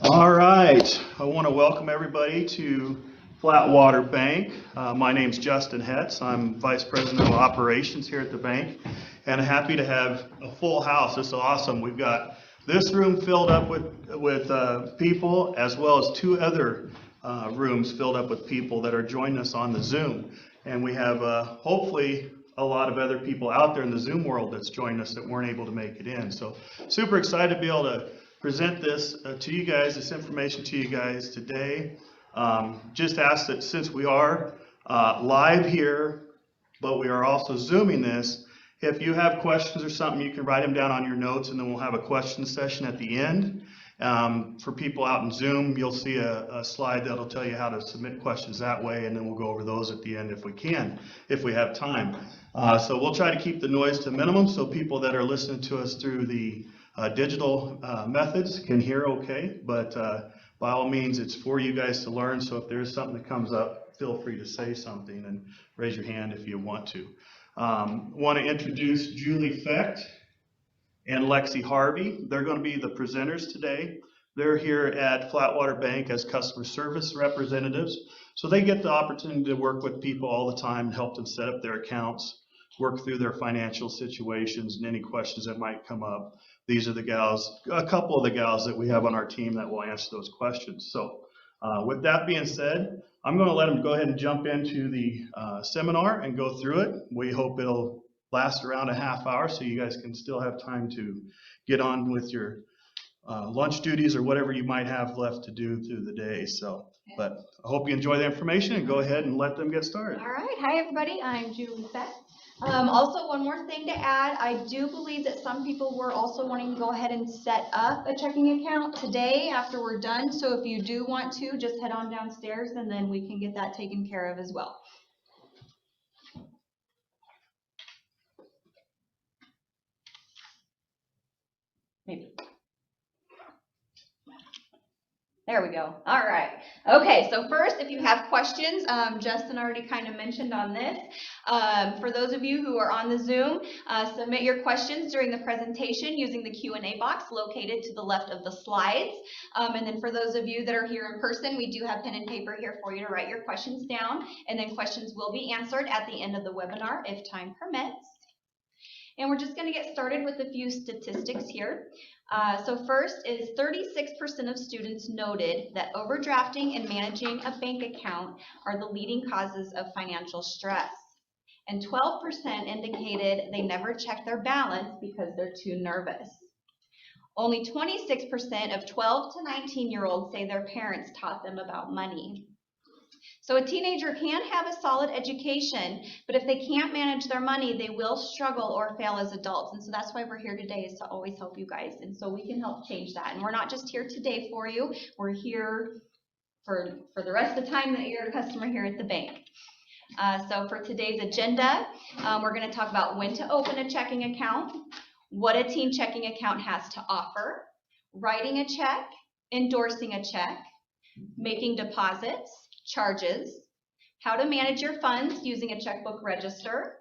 All right, I want to welcome everybody to Flatwater Bank. My name's Justin Hetz. I'm Vice President of Operations here at the bank, and happy to have a full house. This is awesome. We've got this room filled up with people, as well as two other rooms filled up with people that are joining us on the Zoom. And we have hopefully a lot of other people out there in the Zoom world that's joined us that weren't able to make it in. So super excited to be able to present this to you guys, this information to you guys today. Just ask that since we are live here, but we are also Zooming this, if you have questions or something, you can write them down on your notes, and then we'll have a question session at the end. For people out in Zoom, you'll see a slide that'll tell you how to submit questions that way, and then we'll go over those at the end if we can, if we have time. So we'll try to keep the noise to minimum so people that are listening to us through the digital methods can hear okay, but by all means, it's for you guys to learn. So if there's something that comes up, feel free to say something and raise your hand if you want to. Want to introduce Julie Fecht and Lexi Harvey. They're going to be the presenters today. They're here at Flatwater Bank as customer service representatives. So they get the opportunity to work with people all the time and help them set up their accounts, work through their financial situations and any questions that might come up. These are the gals, a couple of the gals that we have on our team that will answer those questions. So with that being said, I'm going to let them go ahead and jump into the seminar and go through it. We hope it'll last around a half hour so you guys can still have time to get on with your lunch duties or whatever you might have left to do through the day. So, but I hope you enjoy the information and go ahead and let them get started. All right. Hi, everybody. I'm Julie Fecht. Also, one more thing to add, I do believe that some people were also wanting to go ahead and set up a checking account today after we're done. So if you do want to, just head on downstairs and then we can get that taken care of as well. Maybe. There we go. All right. Okay, so first, if you have questions, Justin already kind of mentioned on this. For those of you who are on the Zoom, submit your questions during the presentation using the Q&A box located to the left of the slides. And then for those of you that are here in person, we do have pen and paper here for you to write your questions down. And then questions will be answered at the end of the webinar if time permits. And we're just going to get started with a few statistics here. So first is 36% of students noted that overdrafting and managing a bank account are the leading causes of financial stress. And 12% indicated they never check their balance because they're too nervous. Only 26% of 12 to 19-year-olds say their parents taught them about money. So a teenager can have a solid education, but if they can't manage their money, they will struggle or fail as adults. And so that's why we're here today, is to always help you guys. And so we can help change that. And we're not just here today for you. We're here for the rest of the time that you're a customer here at the bank. So for today's agenda, we're going to talk about when to open a checking account, what a teen checking account has to offer, writing a check, endorsing a check, making deposits, charges, how to manage your funds using a checkbook register,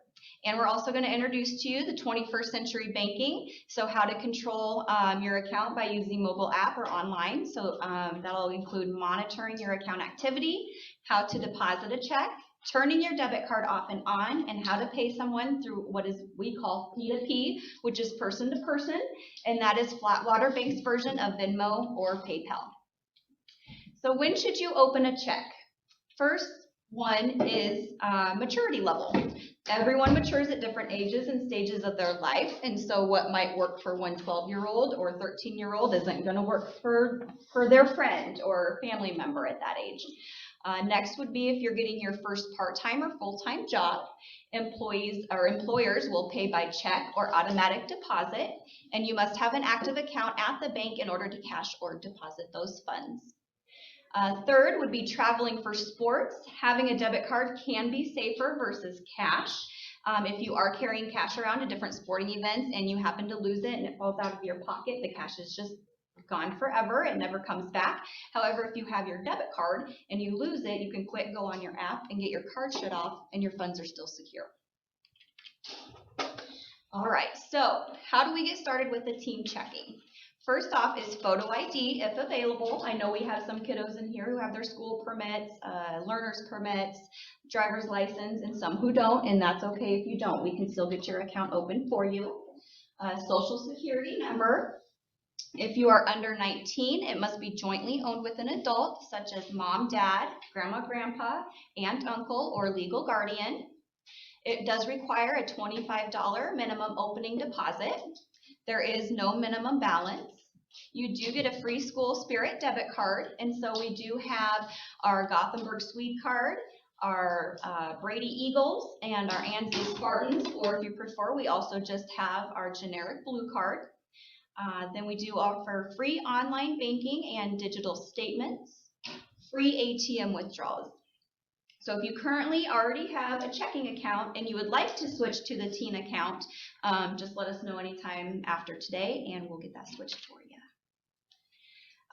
and we're also going to introduce to you the 21st century banking, so how to control your account by using mobile app or online. So that'll include monitoring your account activity, how to deposit a check, turning your debit card off and on, and how to pay someone through what we call P2P, which is person to person, and that is Flatwater Bank's version of Venmo or PayPal. So when should you open a check? First one is maturity level. Everyone matures at different ages and stages of their life, and so what might work for one 12-year-old or 13-year-old isn't going to work for their friend or family member at that age. Next would be if you're getting your first part-time or full-time job. Employees or employers will pay by check or automatic deposit, and you must have an active account at the bank in order to cash or deposit those funds. Third would be traveling for sports. Having a debit card can be safer versus cash. If you are carrying cash around to different sporting events and you happen to lose it and it falls out of your pocket, the cash is just gone forever. It never comes back. However, if you have your debit card and you lose it, you can quick go on your app and get your card shut off and your funds are still secure. All right, so how do we get started with the teen checking? First off is photo ID if available. I know we have some kiddos in here who have their school permits, learner's permits, driver's license, and some who don't, and that's okay if you don't. We can still get your account open for you. Social security number. If you are under 19, it must be jointly owned with an adult, such as mom, dad, grandma, grandpa, aunt, uncle, or legal guardian. It does require a $25 minimum opening deposit. There is no minimum balance. You do get a free school spirit debit card, and so we do have our Gothenburg Swede card, our Brady Eagles, and our Ansley Spartans, or if you prefer, we also just have our generic blue card. Then we do offer free online banking and digital statements, free ATM withdrawals. So if you currently already have a checking account and you would like to switch to the teen account, just let us know anytime after today and we'll get that switched for you.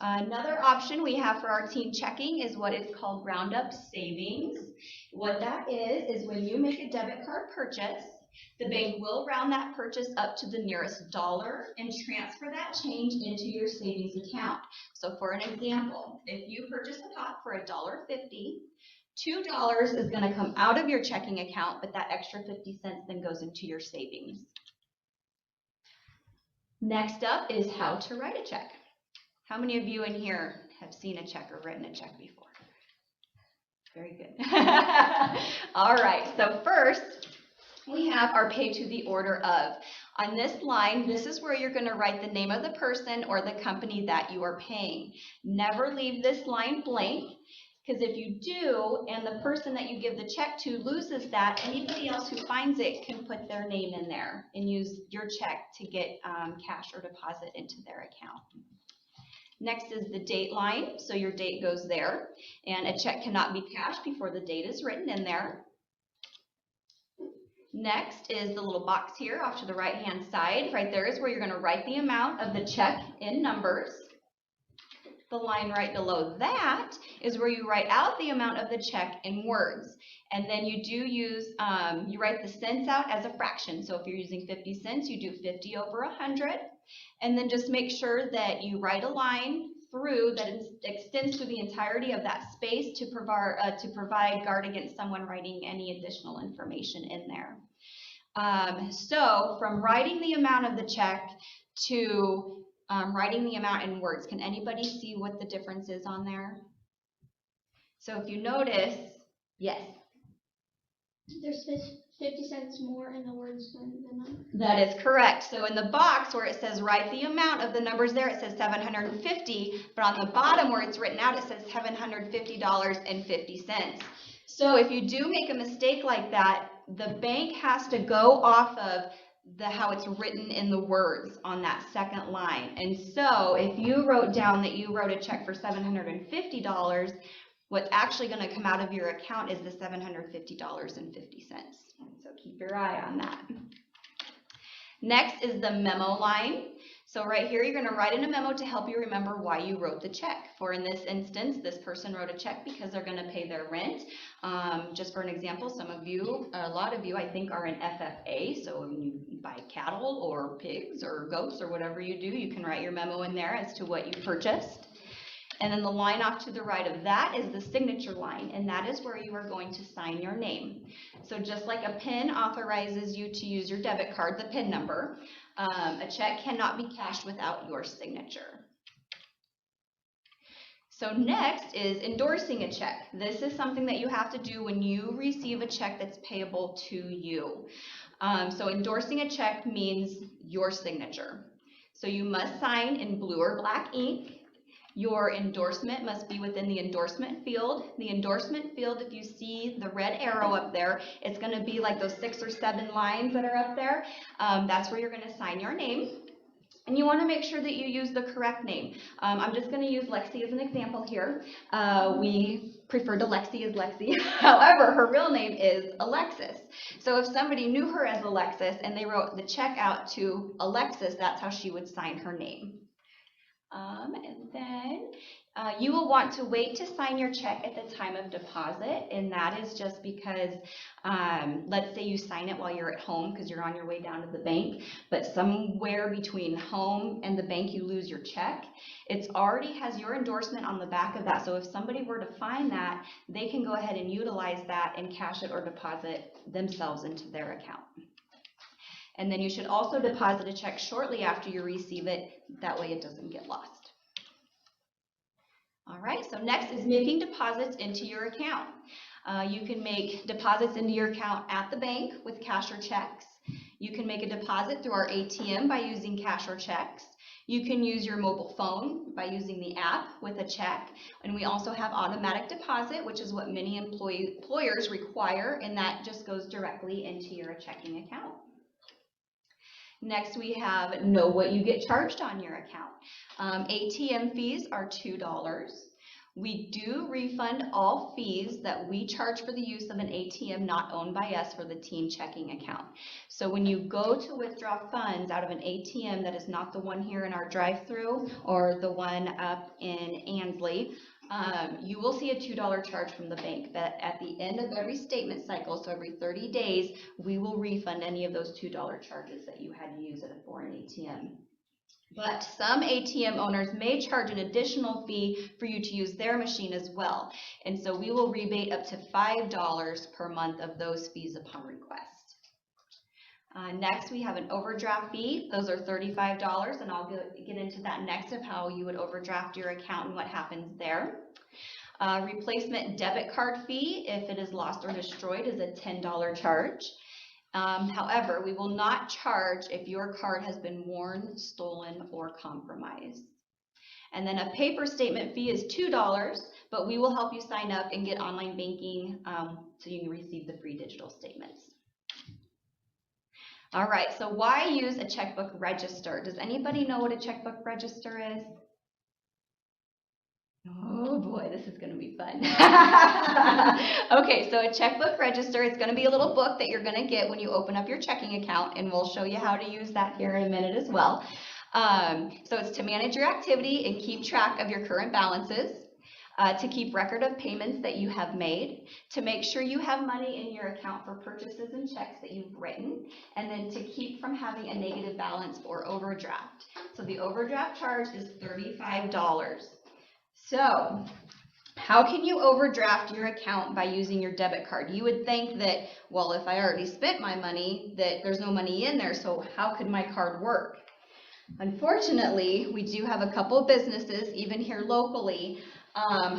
Another option we have for our teen checking is what is called Roundup Savings. What that is when you make a debit card purchase, the bank will round that purchase up to the nearest dollar and transfer that change into your savings account. So for an example, if you purchase a pot for $1.50, $2 is going to come out of your checking account, but that extra 50 cents then goes into your savings. Next up is how to write a check. How many of you in here have seen a check or written a check before? Very good. All right, so first we have our pay to the order of. On this line, this is where you're going to write the name of the person or the company that you are paying. Never leave this line blank, because if you do and the person that you give the check to loses that, anybody else who finds it can put their name in there and use your check to get cash or deposit into their account. Next is the date line, so your date goes there, and a check cannot be cashed before the date is written in there. Next is the little box here off to the right hand side. Right there is where you're going to write the amount of the check in numbers. The line right below that is where you write out the amount of the check in words. And then you do use, you write the cents out as a fraction. So if you're using 50 cents, you do 50 over 100. And then just make sure that you write a line through that extends through the entirety of that space to provide guard against someone writing any additional information in there. So from writing the amount of the check to writing the amount in words, can anybody see what the difference is on there? So if you notice, yes? There's 50 cents more in the words than the number. That is correct. So in the box where it says write the amount of the numbers there, it says $750, but on the bottom where it's written out, it says $750.50. So if you do make a mistake like that, the bank has to go off of how it's written in the words on that second line. And so if you wrote down that you wrote a check for $750, what's actually going to come out of your account is the $750.50. So keep your eye on that. Next is the memo line. So right here, you're going to write in a memo to help you remember why you wrote the check. For in this instance, this person wrote a check because they're going to pay their rent. Just for an example, some of you, a lot of you, I think, are in FFA. So when you buy cattle or pigs or goats or whatever you do, you can write your memo in there as to what you purchased. And then the line off to the right of that is the signature line, and that is where you are going to sign your name. So just like a PIN authorizes you to use your debit card, the PIN number, a check cannot be cashed without your signature. So next is endorsing a check. This is something that you have to do when you receive a check that's payable to you. So endorsing a check means your signature. So you must sign in blue or black ink. Your endorsement must be within the endorsement field. The endorsement field, if you see the red arrow up there, it's going to be like those 6 or 7 lines that are up there. That's where you're going to sign your name. And you want to make sure that you use the correct name. I'm just going to use Lexi as an example here. We prefer to Lexi as Lexi. However, her real name is Alexis. So if somebody knew her as Alexis and they wrote the check out to Alexis, that's how she would sign her name. And then You will want to wait to sign your check at the time of deposit, and that is just because, let's say you sign it while you're at home because you're on your way down to the bank, but somewhere between home and the bank you lose your check. It already has your endorsement on the back of that, so if somebody were to find that, they can go ahead and utilize that and cash it or deposit themselves into their account. And then you should also deposit a check shortly after you receive it, that way it doesn't get lost. All right, so next is making deposits into your account. You can make deposits into your account at the bank with cash or checks. You can make a deposit through our ATM by using cash or checks. You can use your mobile phone by using the app with a check. And we also have automatic deposit, which is what many employers require, and that just goes directly into your checking account. Next, we have know what you get charged on your account. ATM fees are $2. We do refund all fees that we charge for the use of an ATM not owned by us for the team checking account. So when you go to withdraw funds out of an ATM that is not the one here in our drive-thru or the one up in Ansley, you will see a $2 charge from the bank. But at the end of every statement cycle, so every 30 days, we will refund any of those $2 charges that you had to use at a foreign ATM. But some ATM owners may charge an additional fee for you to use their machine as well. And so we will rebate up to $5 per month of those fees upon request. Next, we have an overdraft fee. Those are $35, and I'll get into that next of how you would overdraft your account and what happens there. Replacement debit card fee, if it is lost or destroyed, is a $10 charge. However, we will not charge if your card has been worn, stolen, or compromised. And then a paper statement fee is $2, but we will help you sign up and get online banking so you can receive the free digital statements. All right, so why use a checkbook register? Does anybody know what a checkbook register is? Oh boy, this is going to be fun. Okay, so a checkbook register, it's going to be a little book that you're going to get when you open up your checking account, and we'll show you how to use that here in a minute as well. So it's to manage your activity and keep track of your current balances, to keep record of payments that you have made, to make sure you have money in your account for purchases and checks that you've written, and then to keep from having a negative balance or overdraft. So the overdraft charge is $35. So how can you overdraft your account by using your debit card? You would think that, well, if I already spent my money, that there's no money in there, so how could my card work? Unfortunately, we do have a couple of businesses, even here locally,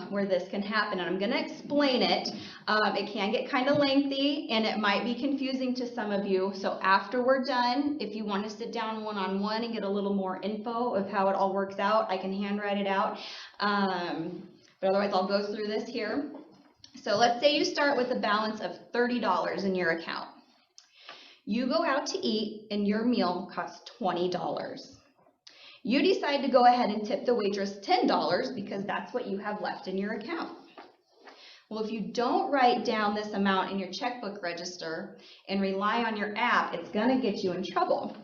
where this can happen, and I'm going to explain it. It can get kind of lengthy, and it might be confusing to some of you, so after we're done, if you want to sit down one-on-one and get a little more info of how it all works out, I can handwrite it out, but otherwise I'll go through this here. So let's say you start with a balance of $30 in your account. You go out to eat, and your meal costs $20. You decide to go ahead and tip the waitress $10 because that's what you have left in your account. Well, if you don't write down this amount in your checkbook register and rely on your app, it's going to get you in trouble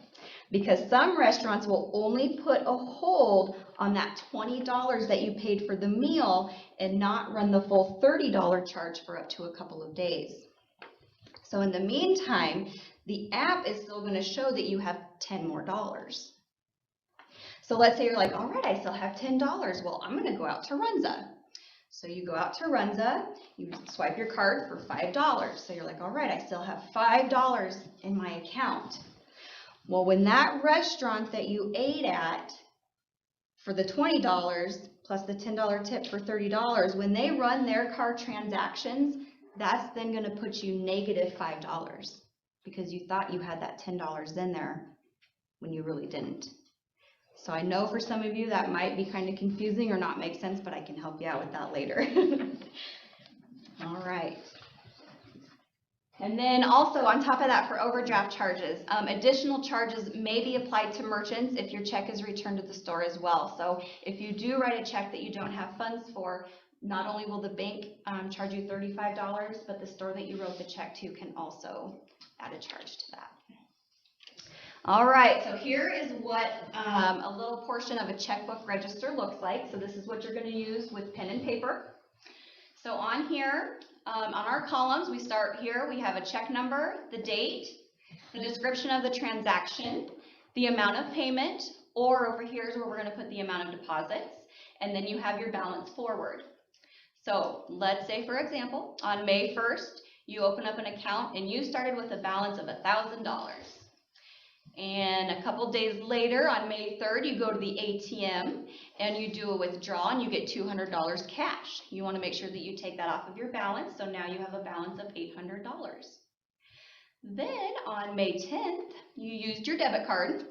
because some restaurants will only put a hold on that $20 that you paid for the meal and not run the full $30 charge for up to a couple of days. So in the meantime, the app is still going to show that you have $10 more. So let's say you're like, all right, I still have $10. Well, I'm going to go out to Runza. So you go out to Runza, you swipe your card for $5. So you're like, all right, I still have $5 in my account. Well, when that restaurant that you ate at for the $20 plus the $10 tip for $30, when they run their card transactions, that's then going to put you negative $5 because you thought you had that $10 in there when you really didn't. So I know for some of you that might be kind of confusing or not make sense, but I can help you out with that later. All right. And then also on top of that, for overdraft charges, additional charges may be applied to merchants if your check is returned to the store as well. So if you do write a check that you don't have funds for, not only will the bank charge you $35, but the store that you wrote the check to can also add a charge to that. All right, so here is what a little portion of a checkbook register looks like. So this is what you're going to use with pen and paper. So on here, on our columns, we start here, we have a check number, the date, the description of the transaction, the amount of payment, or over here is where we're going to put the amount of deposits, and then you have your balance forward. So let's say, for example, on May 1st, you open up an account and you started with a balance of $1,000. And a couple days later, on May 3rd, you go to the ATM and you do a withdrawal and you get $200 cash. You want to make sure that you take that off of your balance, so now you have a balance of $800. Then on May 10th, you used your debit card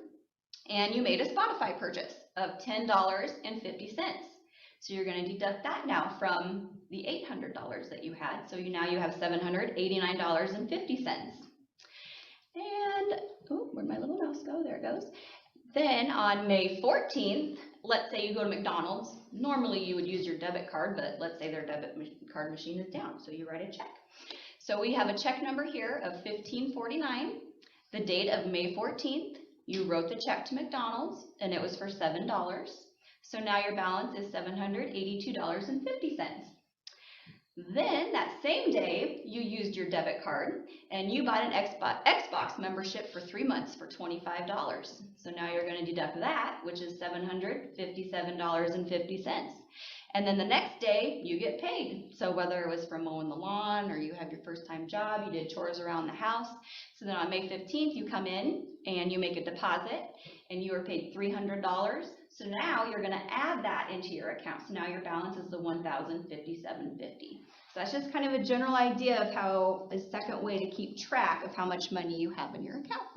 and you made a Spotify purchase of $10.50. So you're going to deduct that now from the $800 that you had. So now you have $789.50. And, oh, where'd my little mouse go? There it goes. Then on May 14th, let's say you go to McDonald's. Normally you would use your debit card, but let's say their debit card machine is down, so you write a check. So we have a check number here of $15.49. The date of May 14th, you wrote the check to McDonald's, and it was for $7. So now your balance is $782.50. Then that same day, you used your debit card and you bought an Xbox membership for 3 months for $25. So now you're going to deduct that, which is $757.50. And then the next day, you get paid. So whether it was from mowing the lawn or you have your first time job, you did chores around the house. So then on May 15th, you come in and you make a deposit and you were paid $300. So now you're going to add that into your account. So now your balance is the $1,057.50. So that's just kind of a general idea of how a second way to keep track of how much money you have in your account.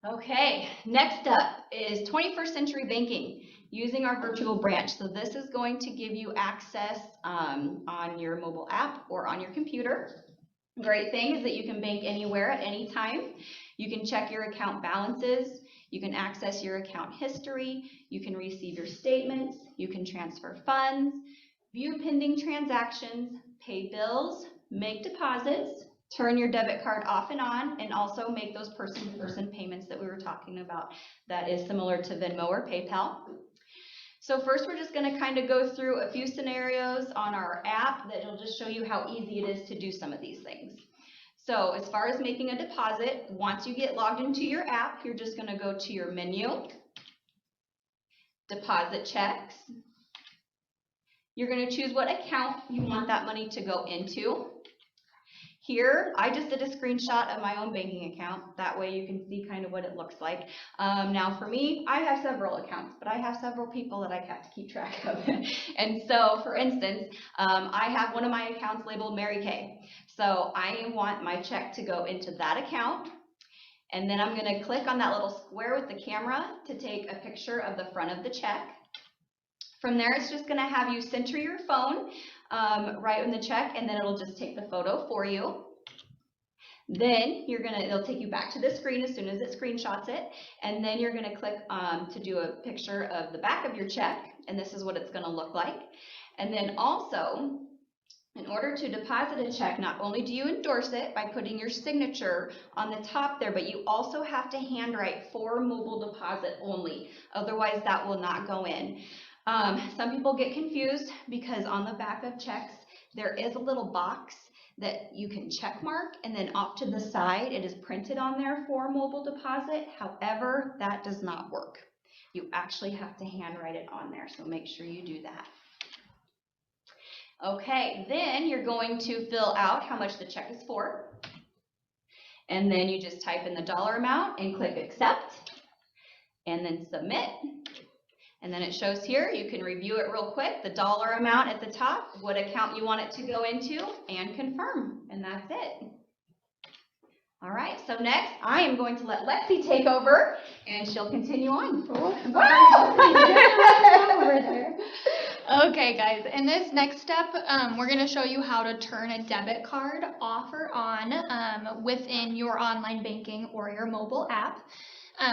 Okay, next up is 21st century banking using our virtual branch. So this is going to give you access on your mobile app or on your computer. Great thing is that you can bank anywhere at any time. You can check your account balances. You can access your account history. You can receive your statements. You can transfer funds, view pending transactions, pay bills, make deposits, turn your debit card off and on, and also make those person-to-person payments that we were talking about. That is similar to Venmo or PayPal. So first we're just going to kind of go through a few scenarios on our app that will just show you how easy it is to do some of these things. So as far as making a deposit, once you get logged into your app, you're just going to go to your menu, deposit checks. You're going to choose what account you want that money to go into. Here, I just did a screenshot of my own banking account. That way you can see kind of what it looks like. Now for me, I have several accounts, but I have several people that I have to keep track of. And so, for instance, I have one of my accounts labeled Mary Kay. So I want my check to go into that account. And then I'm going to click on that little square with the camera to take a picture of the front of the check. From there, it's just going to have you center your phone right in the check, and then it'll just take the photo for you. Then it'll take you back to the screen as soon as it screenshots it, and then you're going to click to do a picture of the back of your check, and this is what it's going to look like. And then also, in order to deposit a check, not only do you endorse it by putting your signature on the top there, but you also have to handwrite for mobile deposit only. Otherwise, that will not go in. Some people get confused because on the back of checks, there is a little box that you can check mark, and then off to the side, it is printed on there for mobile deposit. However, that does not work. You actually have to handwrite it on there, so make sure you do that. Okay, then you're going to fill out how much the check is for, and then you just type in the dollar amount and click accept, and then submit. And then it shows here, you can review it real quick, the dollar amount at the top, what account you want it to go into, and confirm, and that's it. All right, so next, I am going to let Lexi take over, and she'll continue on. Wow! Over there. Okay, guys, in this next step, we're going to show you how to turn a debit card off or on within your online banking or your mobile app.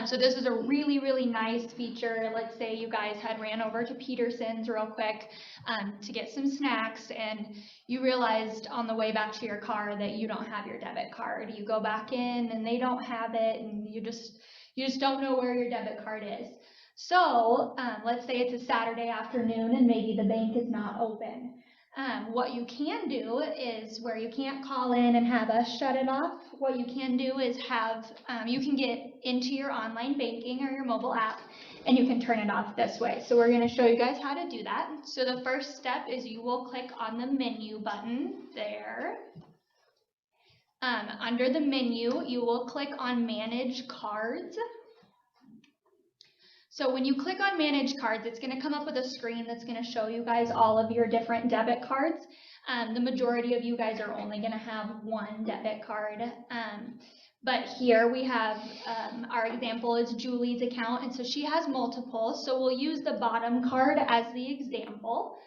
So this is a really, really nice feature. Let's say you guys had ran over to Peterson's real quick to get some snacks, and you realized on the way back to your car that you don't have your debit card. You go back in and they don't have it, and you just don't know where your debit card is. So let's say it's a Saturday afternoon and maybe the bank is not open. What you can do is, where you can't call in and have us shut it off, what you can do is have, you can get into your online banking or your mobile app and you can turn it off this way. So we're going to show you guys how to do that. So the first step is you will click on the menu button there. Under the menu, you will click on Manage Cards. So when you click on Manage Cards, it's going to come up with a screen that's going to show you guys all of your different debit cards. The majority of you guys are only going to have one debit card. But here we have, our example is Julie's account, and so she has multiple. So we'll use the bottom card as the example.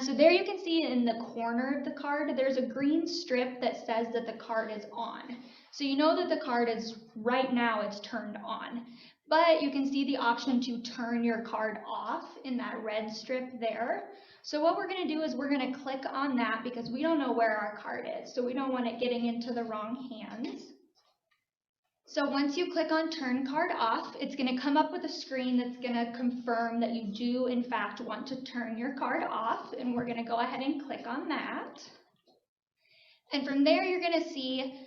So there you can see in the corner of the card, there's a green strip that says that the card is on. So you know that the card is, right now it's turned on. But you can see the option to turn your card off in that red strip there. So what we're going to do is we're going to click on that because we don't know where our card is. So we don't want it getting into the wrong hands. So once you click on Turn Card Off, it's going to come up with a screen that's going to confirm that you do in fact want to turn your card off. And we're going to go ahead and click on that. And from there you're going to see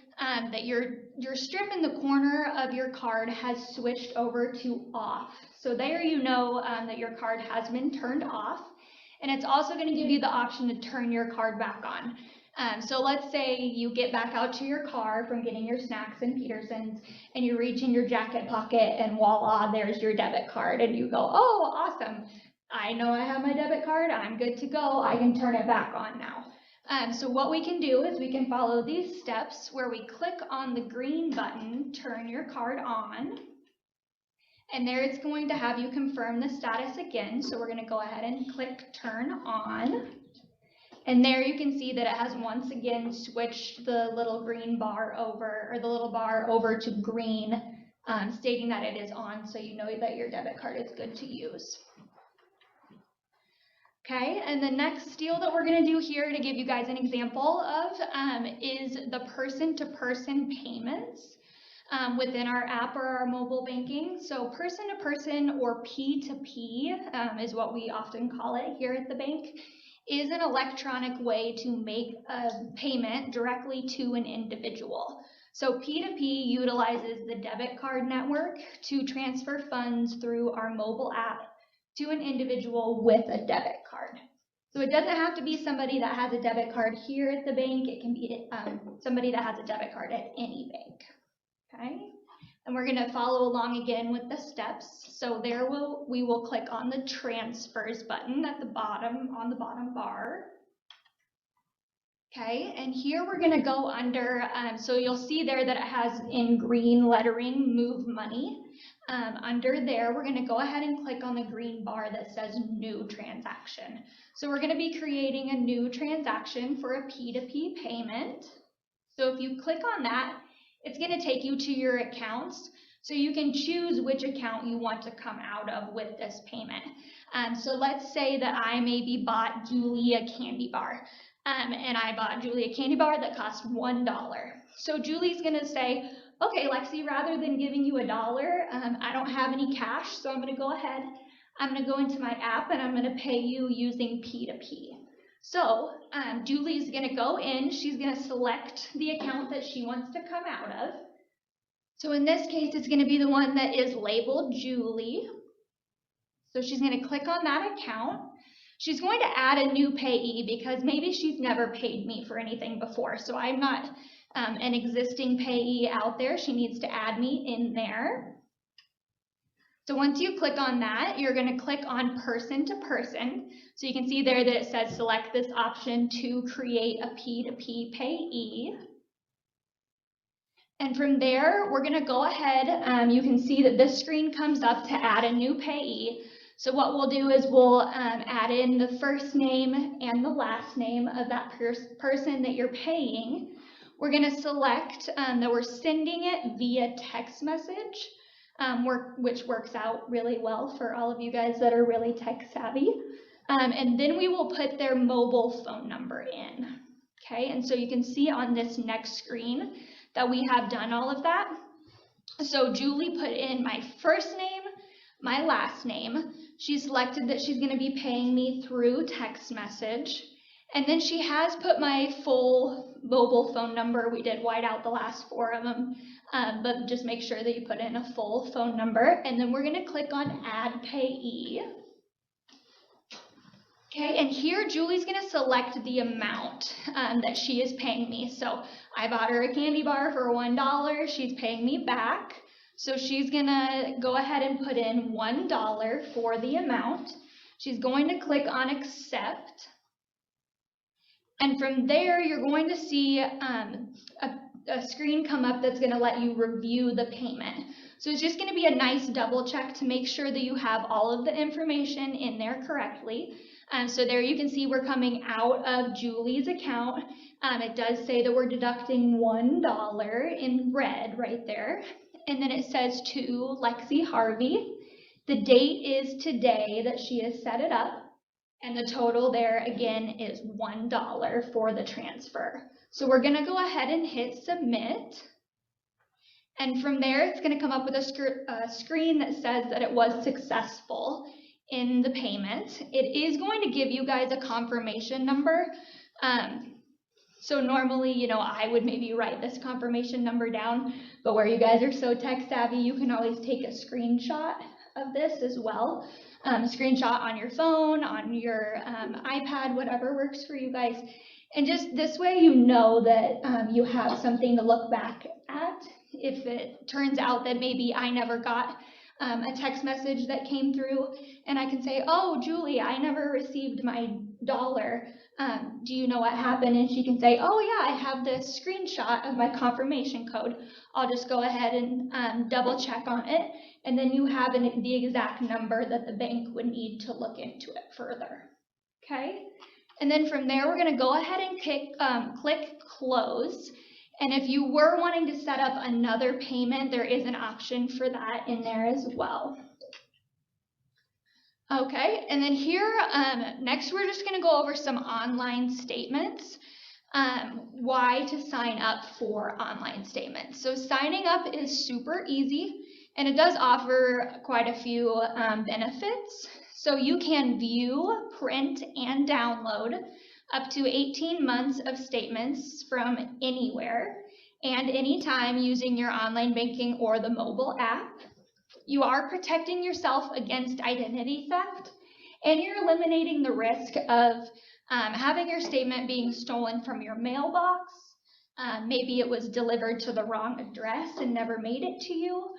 that your strip in the corner of your card has switched over to off. So there you know that your card has been turned off. And it's also going to give you the option to turn your card back on. So let's say you get back out to your car from getting your snacks in Peterson's and you reach in your jacket pocket and voila, there's your debit card. And you go, oh, awesome. I know I have my debit card. I'm good to go. I can turn it back on now. So what we can do is we can follow these steps where we click on the green button, turn your card on, and there it's going to have you confirm the status again. So we're going to go ahead and click turn on, and there you can see that it has once again switched the little green bar over, or the little bar over to green, stating that it is on, so you know that your debit card is good to use. Okay, and the next deal that we're going to do here to give you guys an example of is the person-to-person payments within our app or our mobile banking. So person-to-person or P2P is what we often call it here at the bank, is an electronic way to make a payment directly to an individual. So P2P utilizes the debit card network to transfer funds through our mobile app to an individual with a debit card. So it doesn't have to be somebody that has a debit card here at the bank. It can be somebody that has a debit card at any bank. Okay, and we're going to follow along again with the steps. So there we will click on the transfers button at the bottom, on the bottom bar. Okay, and here we're going to go under, so you'll see there that it has in green lettering, move money. Under there, we're going to go ahead and click on the green bar that says new transaction. So we're going to be creating a new transaction for a P2P payment. So if you click on that, it's going to take you to your accounts. So you can choose which account you want to come out of with this payment. So let's say that I maybe bought Julie a candy bar. And I bought Julie a candy bar that cost $1. So Julie's going to say, okay, Lexi, rather than giving you $1, I don't have any cash, so I'm going to go ahead. I'm going to go into my app and I'm going to pay you using P2P. So Julie's going to go in. She's going to select the account that she wants to come out of. So in this case, it's going to be the one that is labeled Julie. So she's going to click on that account. She's going to add a new payee because maybe she's never paid me for anything before. So I'm not an existing payee out there. She needs to add me in there. So once you click on that, you're going to click on person to person. So you can see there that it says select this option to create a P2P payee. And from there, we're going to go ahead. You can see that this screen comes up to add a new payee. So what we'll do is we'll add in the first name and the last name of that person that you're paying. We're going to select that we're sending it via text message. which works out really well for all of you guys that are really tech savvy. And then we will put their mobile phone number in. Okay, and so you can see on this next screen that we have done all of that. So Julie put in my first name, my last name. She selected that she's going to be paying me through text message. And then she has put my full mobile phone number. We did white out the last 4 of them, but just make sure that you put in a full phone number. And then we're going to click on Add Payee. Okay, and here Julie's going to select the amount that she is paying me. So I bought her a candy bar for $1. She's paying me back. So she's going to go ahead and put in $1 for the amount. She's going to click on Accept. And from there, you're going to see a screen come up that's going to let you review the payment. So it's just going to be a nice double check to make sure that you have all of the information in there correctly. So there you can see we're coming out of Julie's account. It does say that we're deducting $1 in red right there. And then it says to Lexi Harvey. The date is today that she has set it up. And the total there again is $1 for the transfer. So we're going to go ahead and hit submit. And from there, it's going to come up with a screen that says that it was successful in the payment. It is going to give you guys a confirmation number. So normally, you know, I would maybe write this confirmation number down, but where you guys are so tech savvy, you can always take a screenshot of this as well. Screenshot on your phone, on your iPad, whatever works for you guys. And just this way you know that you have something to look back at. If it turns out that maybe I never got a text message that came through and I can say, oh, Julie, I never received my $1. Do you know what happened? And she can say, oh yeah, I have this screenshot of my confirmation code. I'll just go ahead and double check on it. And then you have the exact number that the bank would need to look into it further. Okay? And then from there, we're going to go ahead and click close. And if you were wanting to set up another payment, there is an option for that in there as well. Okay, and then here, next we're just going to go over some online statements, why to sign up for online statements. So signing up is super easy, and it does offer quite a few benefits. So you can view, print, and download up to 18 months of statements from anywhere and anytime using your online banking or the mobile app. You are protecting yourself against identity theft, and you're eliminating the risk of having your statement being stolen from your mailbox. Maybe it was delivered to the wrong address and never made it to you,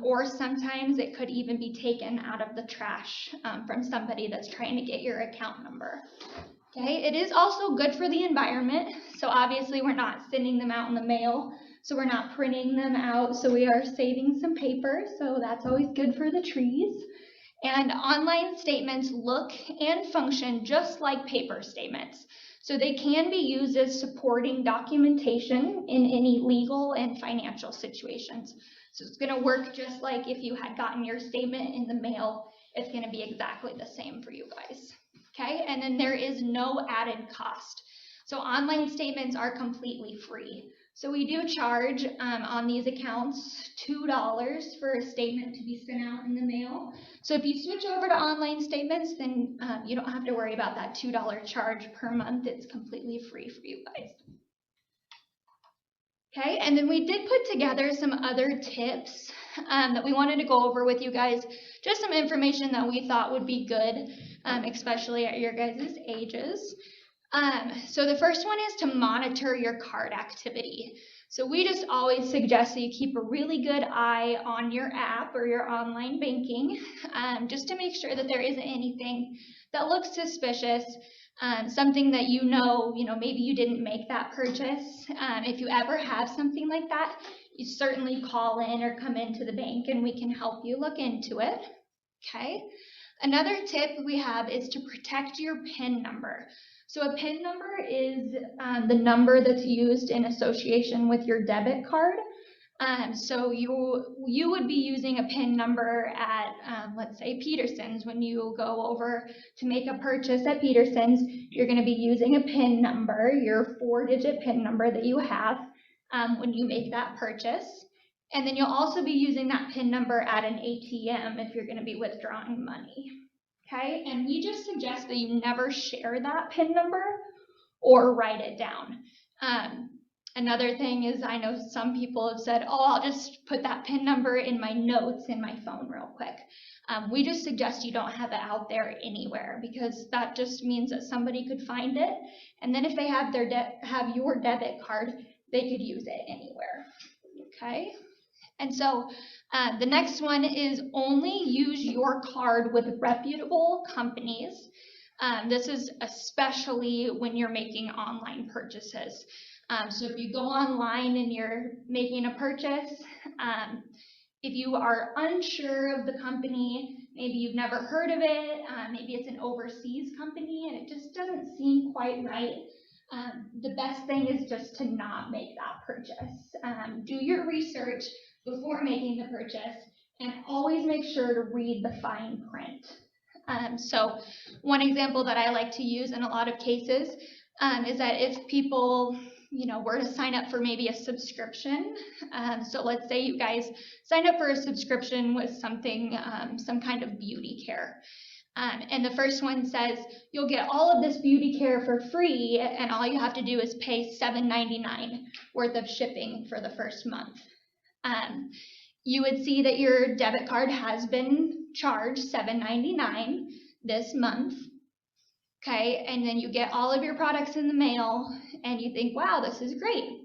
or sometimes it could even be taken out of the trash from somebody that's trying to get your account number. Okay, it is also good for the environment. So obviously we're not sending them out in the mail, so we're not printing them out, so we are saving some paper, so that's always good for the trees. And online statements look and function just like paper statements. So they can be used as supporting documentation in any legal and financial situations. So it's going to work just like if you had gotten your statement in the mail. It's going to be exactly the same for you guys. Okay, and then there is no added cost. So online statements are completely free. So we do charge on these accounts $2 for a statement to be sent out in the mail. So if you switch over to online statements, then you don't have to worry about that $2 charge per month. It's completely free for you guys. Okay, and then we did put together some other tips that we wanted to go over with you guys. Just some information that we thought would be good, especially at your guys' ages. So the first one is to monitor your card activity. So we just always suggest that you keep a really good eye on your app or your online banking, just to make sure that there isn't anything that looks suspicious. Something that you know, maybe you didn't make that purchase. If you ever have something like that, you certainly call in or come into the bank and we can help you look into it. Okay. Another tip we have is to protect your PIN number. So a PIN number is the number that's used in association with your debit card. So you would be using a PIN number at, let's say, Peterson's. When you go over to make a purchase at Peterson's, you're going to be using a PIN number, your 4-digit PIN number that you have when you make that purchase. And then you'll also be using that PIN number at an ATM if you're going to be withdrawing money. Okay, and we just suggest that you never share that PIN number or write it down. Another thing is, I know some people have said, oh, I'll just put that PIN number in my notes in my phone real quick. We just suggest you don't have it out there anywhere, because that just means that somebody could find it, and then if they have your debit card, they could use it anywhere. Okay, and so the next one is only use your card with reputable companies. This is especially when you're making online purchases. So if you go online and you're making a purchase, if you are unsure of the company, maybe you've never heard of it, maybe it's an overseas company and it just doesn't seem quite right, the best thing is just to not make that purchase. Do your research before making the purchase, and always make sure to read the fine print. So one example that I like to use in a lot of cases is that if people were to sign up for maybe a subscription, so let's say you guys sign up for a subscription with something, some kind of beauty care. And the first one says you'll get all of this beauty care for free, and all you have to do is pay $7.99 worth of shipping for the first month. You would see that your debit card has been charged $7.99 this month. Okay, and then you get all of your products in the mail and you think, wow, this is great.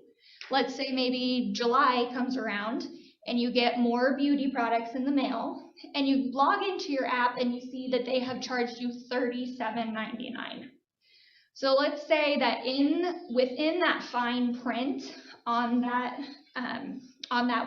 Let's say maybe July comes around and you get more beauty products in the mail, and you log into your app and you see that they have charged you $37.99. So let's say that within that fine print on that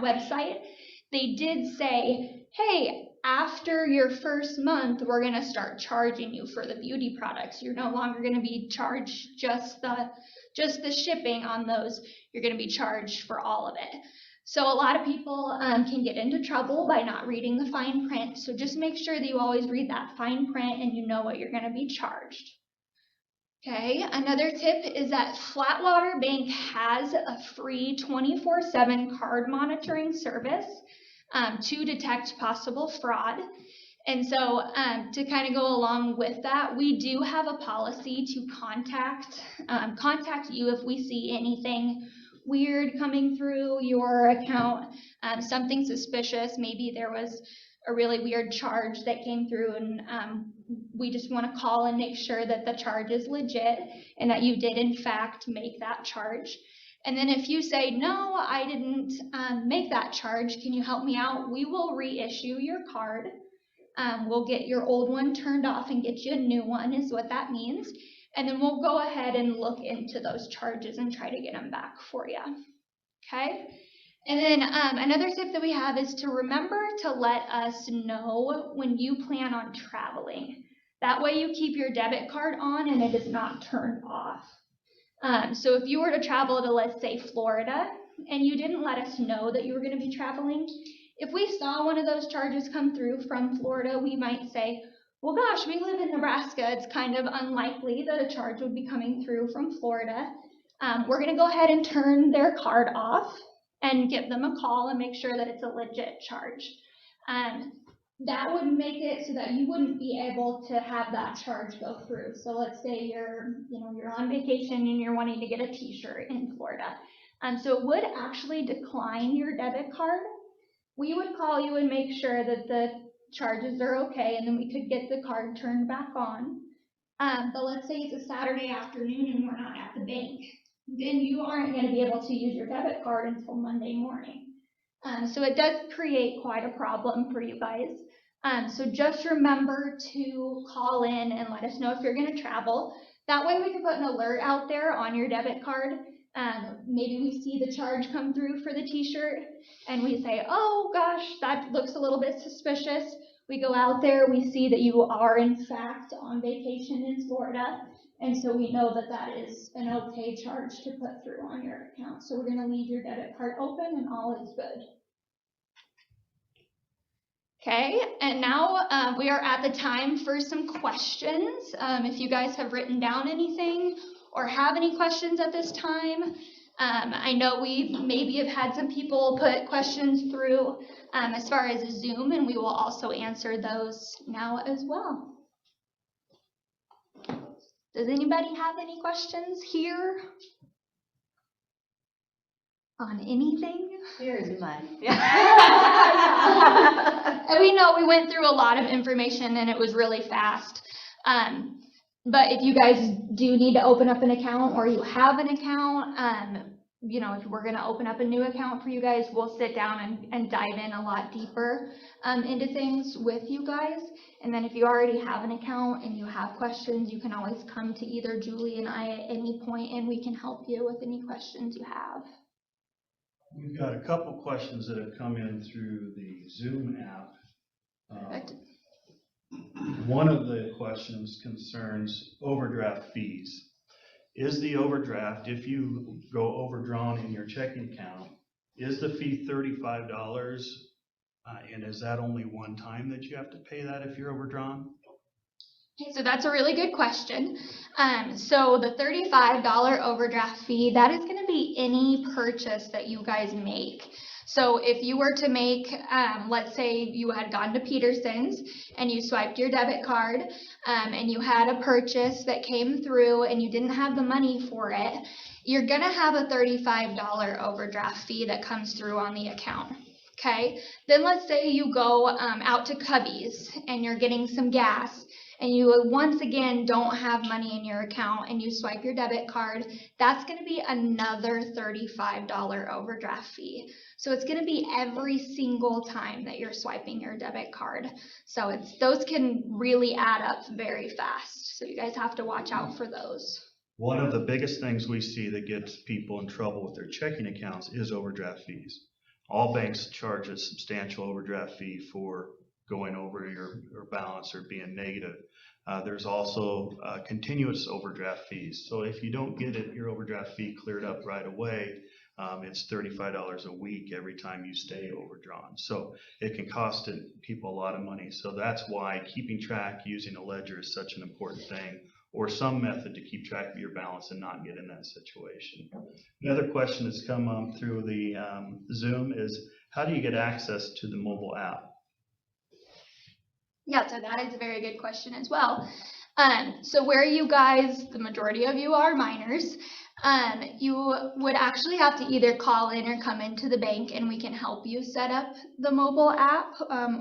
website, they did say, hey, after your first month, we're going to start charging you for the beauty products. You're no longer going to be charged just the shipping on those. You're going to be charged for all of it. So a lot of people can get into trouble by not reading the fine print. So just make sure that you always read that fine print and you know what you're going to be charged. Okay, another tip is that Flatwater Bank has a free 24/7 card monitoring service to detect possible fraud. And so to kind of go along with that, we do have a policy to contact you if we see anything weird coming through your account, something suspicious. Maybe there was a really weird charge that came through, and we just want to call and make sure that the charge is legit and that you did in fact make that charge. And then if you say, no, I didn't make that charge, can you help me out? We will reissue your card. We'll get your old one turned off and get you a new one, is what that means. And then we'll go ahead and look into those charges and try to get them back for you. Okay? And then another tip that we have is to remember to let us know when you plan on traveling. That way you keep your debit card on and it is not turned off. So if you were to travel to, let's say, Florida, and you didn't let us know that you were going to be traveling, if we saw one of those charges come through from Florida, we might say, well, gosh, we live in Nebraska. It's kind of unlikely that a charge would be coming through from Florida. We're going to go ahead and turn their card off and give them a call and make sure that it's a legit charge. That would make it so that you wouldn't be able to have that charge go through. So let's say you're on vacation and you're wanting to get a t-shirt in Florida. So it would actually decline your debit card. We would call you and make sure that the charges are okay, and then we could get the card turned back on. But let's say it's a Saturday afternoon and we're not at the bank. Then you aren't going to be able to use your debit card until Monday morning. So it does create quite a problem for you guys. So just remember to call in and let us know if you're going to travel. That way we can put an alert out there on your debit card. Maybe we see the charge come through for the t-shirt and we say, oh gosh, that looks a little bit suspicious. We go out there, we see that you are in fact on vacation in Florida, And so we know that that is an okay charge to put through on your account. So we're gonna leave your debit card open and all is good. Okay, and now we are at the time for some questions. If you guys have written down anything or have any questions at this time, I know we maybe have had some people put questions through as far as Zoom, and we will also answer those now as well. Does anybody have any questions here on anything? Here's mine. And we know we went through a lot of information and it was really fast. But if you guys do need to open up an account or you have an account, you know, if we're going to open up a new account for you guys, we'll sit down and dive in a lot deeper into things with you guys. And then if you already have an account and you have questions, you can always come to either Julie and I at any point and we can help you with any questions you have. We've got a couple questions that have come in through the Zoom app. Perfect. One of the questions concerns overdraft fees. Is the overdraft, if you go overdrawn in your checking account, is the fee $35? And is that only one time that you have to pay that if you're overdrawn? Okay, so that's a really good question. So the $35 overdraft fee, that is going to be any purchase that you guys make. So if you were to make, let's say you had gone to Peterson's and you swiped your debit card and you had a purchase that came through and you didn't have the money for it, you're going to have a $35 overdraft fee that comes through on the account. Okay, then let's say you go out to Cubby's and you're getting some gas and you once again don't have money in your account and you swipe your debit card, that's going to be another $35 overdraft fee. So it's going to be every single time that you're swiping your debit card. So those can really add up very fast. So you guys have to watch out for those. One of the biggest things we see that gets people in trouble with their checking accounts is overdraft fees. All banks charge a substantial overdraft fee for going over your balance or being negative. There's also continuous overdraft fees. So if you don't get your overdraft fee cleared up right away, it's $35 a week every time you stay overdrawn. So it can cost people a lot of money. So that's why keeping track using a ledger is such an important thing, or some method to keep track of your balance and not get in that situation. Another question that's come through the Zoom is, how do you get access to the mobile app? Yeah, so that is a very good question as well. So where you guys, the majority of you are minors, you would actually have to either call in or come into the bank and we can help you set up the mobile app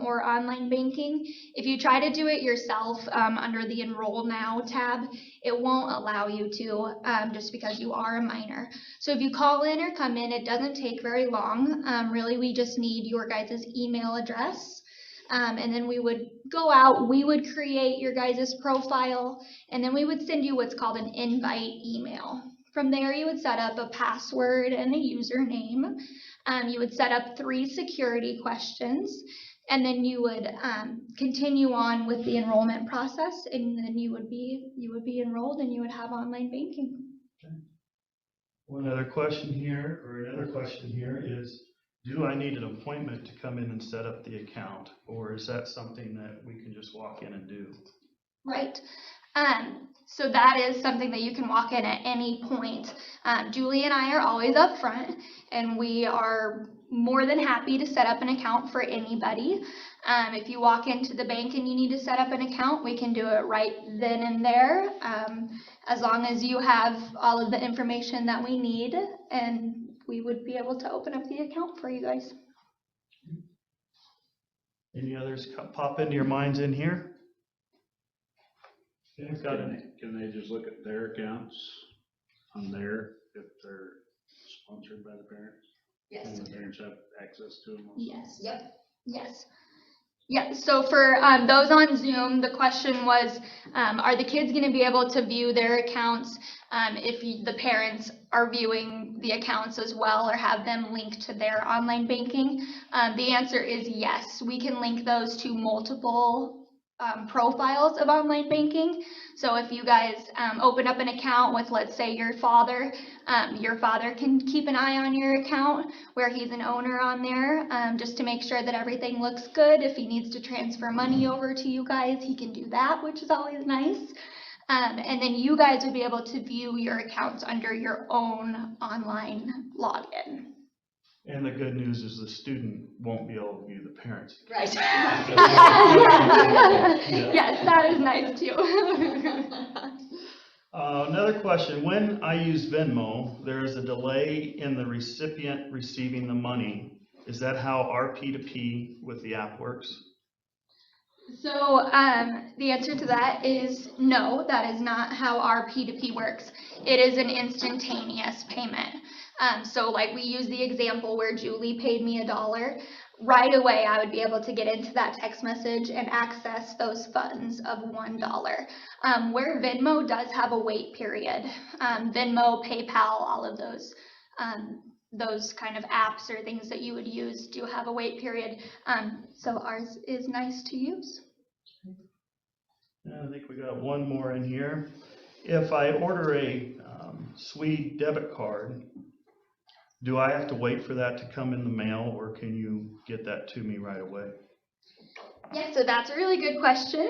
or online banking. If you try to do it yourself under the Enroll Now tab, it won't allow you to just because you are a minor. So if you call in or come in, it doesn't take very long. Really, we just need your guys' email address. And then we would go out, we would create your guys' profile, and then we would send you what's called an invite email. From there, you would set up a password and a username. You would set up 3 security questions, and then you would continue on with the enrollment process, and then you would be enrolled and you would have online banking. Okay. Another question here is, do I need an appointment to come in and set up the account, or is that something that we can just walk in and do? Right. So that is something that you can walk in at any point. Julie and I are always up front, and we are more than happy to set up an account for anybody. If you walk into the bank and you need to set up an account, we can do it right then and there, as long as you have all of the information that we need, and we would be able to open up the account for you guys. Any others pop into your minds in here? Can they just look at their accounts on there if they're sponsored by the parents? Yes. And the parents have access to them? Yes. Yep. Yes. Yeah, so for those on Zoom, the question was, are the kids going to be able to view their accounts if the parents are viewing the accounts as well or have them linked to their online banking? The answer is yes. We can link those to multiple profiles of online banking. So if you guys open up an account with, let's say, your father can keep an eye on your account where he's an owner on there, just to make sure that everything looks good. If he needs to transfer money over to you guys, he can do that, which is always nice. And then you guys would be able to view your accounts under your own online login. And the good news is the student won't be able to view the parents. Right. Yes, that is nice too. Another question, when I use Venmo, there is a delay in the recipient receiving the money. Is that how our P2P with the app works? So the answer to that is no, that is not how our P2P works. It is an instantaneous payment. So like we use the example where Julie paid me $1. Right away, I would be able to get into that text message and access those funds of $1. Where Venmo does have a wait period, Venmo, PayPal, all of those kind of apps or things that you would use do have a wait period. So ours is nice to use. I think we got one more in here. If I order a Swede debit card, do I have to wait for that to come in the mail, or can you get that to me right away? Yeah, so that's a really good question.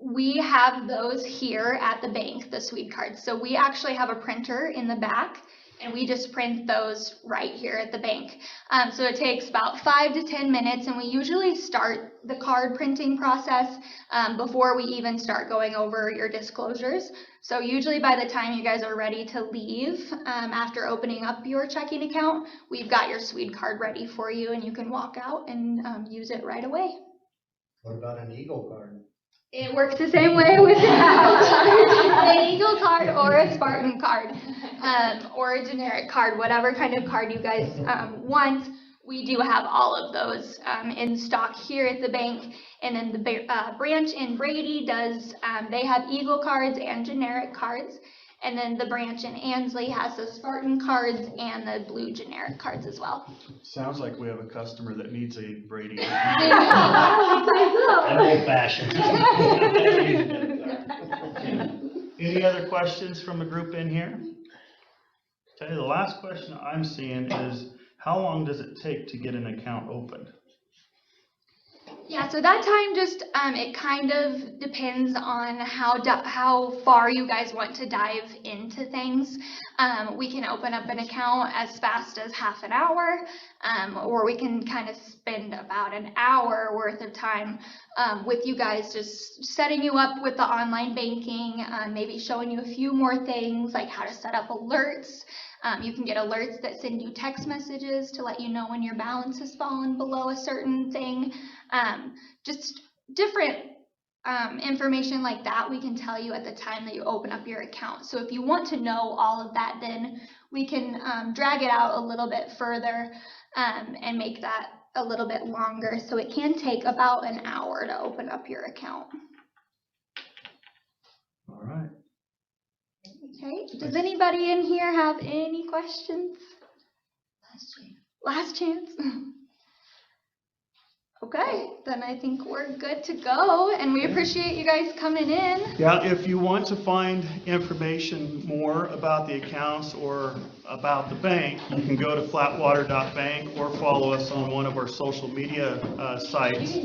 We have those here at the bank, the Swede cards. So we actually have a printer in the back, and we just print those right here at the bank. So it takes about 5 to 10 minutes, and we usually start the card printing process before we even start going over your disclosures. So usually by the time you guys are ready to leave, after opening up your checking account, we've got your Swede card ready for you, and you can walk out and use it right away. What about an Eagle card? It works the same way with an Eagle card or a Spartan card, or a generic card, whatever kind of card you guys want. We do have all of those in stock here at the bank. And then the branch in Brady does, they have Eagle cards and generic cards. And then the branch in Ansley has the Spartan cards and the blue generic cards as well. Sounds like we have a customer that needs a Brady. I'm old fashioned. Any other questions from the group in here? Okay, the last question I'm seeing is, how long does it take to get an account opened? Yeah, so that time just, it kind of depends on how far you guys want to dive into things. We can open up an account as fast as half an hour, or we can kind of spend about an hour worth of time with you guys, just setting you up with the online banking, maybe showing you a few more things like how to set up alerts. You can get alerts that send you text messages to let you know when your balance has fallen below a certain thing. Just different information like that we can tell you at the time that you open up your account. So if you want to know all of that, then we can drag it out a little bit further and make that a little bit longer. So it can take about an hour to open up your account. All right. Okay, does anybody in here have any questions? Last chance. Okay, then I think we're good to go, and we appreciate you guys coming in. Yeah, if you want to find information more about the accounts or about the bank, you can go to flatwater.bank or follow us on one of our social media sites.